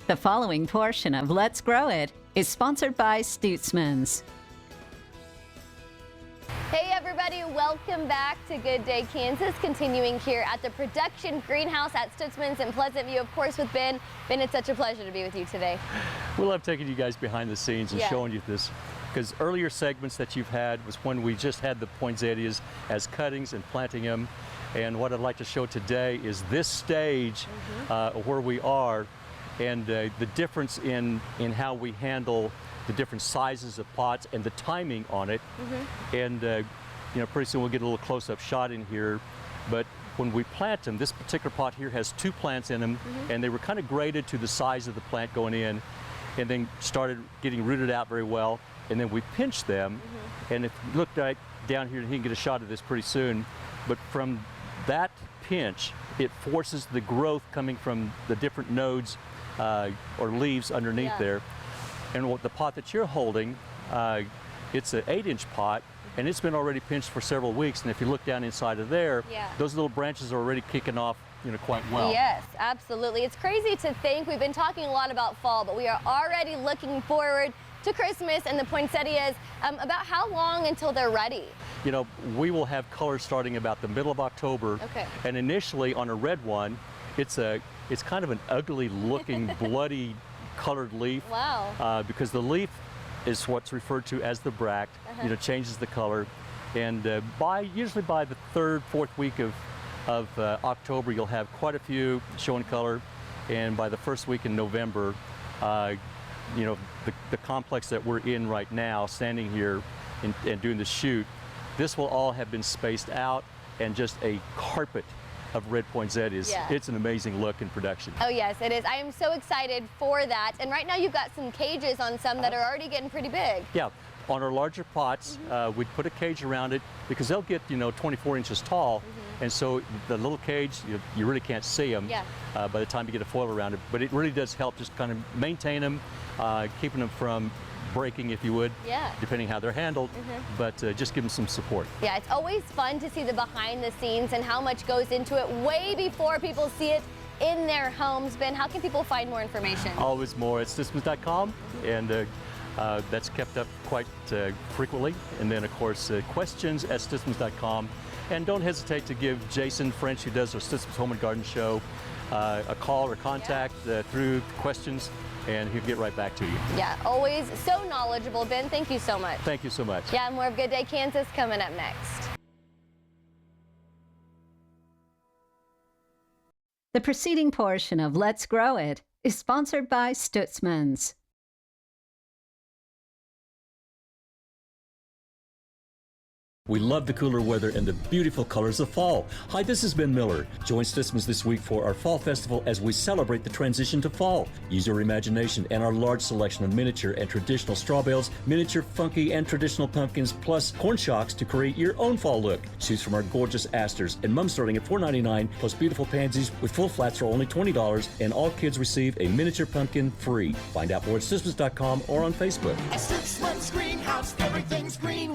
The following portion of Let's Grow It is sponsored by Stutzman's. Hey everybody, welcome back to Good Day Kansas, continuing here at the production greenhouse at Stutzman's in Pleasant View, of course, with Ben. Ben, it's such a pleasure to be with you today. We love taking you guys behind the scenes and showing you this, because earlier segments that you've had was when we just had the poinsettias as cuttings and planting them. And what I'd like to show today is this stage where we are, and the difference in how we handle the different sizes of pots and the timing on it. And you know, pretty soon we'll get a little close-up shot in here. But when we plant them, this particular pot here has 2 plants in them, and they were kind of graded to the size of the plant going in, and then started getting rooted out very well. And then we pinched them, and if you look right down here, you can get a shot of this pretty soon. But from that pinch, it forces the growth coming from the different nodes or leaves underneath there. And what the pot that you're holding, it's an 8-inch pot, and it's been already pinched for several weeks. And if you look down inside of there, those little branches are already kicking off, you know, quite well. Yes, absolutely. It's crazy to think we've been talking a lot about fall, but we are already looking forward to Christmas and the poinsettias. About how long until they're ready? You know, we will have color starting about the middle of October. And initially on a red one, it's kind of an ugly looking, bloody colored leaf. Because the leaf is what's referred to as the bract. You know, changes the color. And usually by the 3rd, 4th week of October, you'll have quite a few showing color. And by the 1st week in November, you know, the complex that we're in right now, standing here and doing the shoot, this will all have been spaced out and just a carpet of red poinsettias. It's an amazing look in production. Oh yes, it is. I am so excited for that. And right now you've got some cages on some that are already getting pretty big. Yeah, on our larger pots, we'd put a cage around it because they'll get, you know, 24 inches tall. And so the little cage, you really can't see them by the time you get a foil around it. But it really does help just kind of maintain them, keeping them from breaking, if you would, depending how they're handled, but just give them some support. Yeah, it's always fun to see the behind the scenes and how much goes into it way before people see it in their homes. Ben, how can people find more information? Always more at Stutzmans.com, and that's kept up quite frequently. And then, of course, questions at Stutzmans.com. And don't hesitate to give Jason French, who does our Stutzmans Home and Garden Show, a call or contact through questions, and he'll get right back to you. Yeah, always so knowledgeable. Ben, thank you so much. Thank you so much. Yeah, more of Good Day Kansas coming up next. The preceding portion of Let's Grow It is sponsored by Stutzman's. We love the cooler weather and the beautiful colors of fall. Hi, this is Ben Miller. Join Stutzman's this week for our Fall Festival as we celebrate the transition to fall. Use your imagination and our large selection of miniature and traditional straw bales, miniature, funky, and traditional pumpkins, plus corn shocks to create your own fall look. Choose from our gorgeous asters, and mum starting at $4.99, plus beautiful pansies with full flats for only $20, and all kids receive a miniature pumpkin free. Find out more at Stutzmans.com or on Facebook. At Stutzman's Greenhouse, everything's green.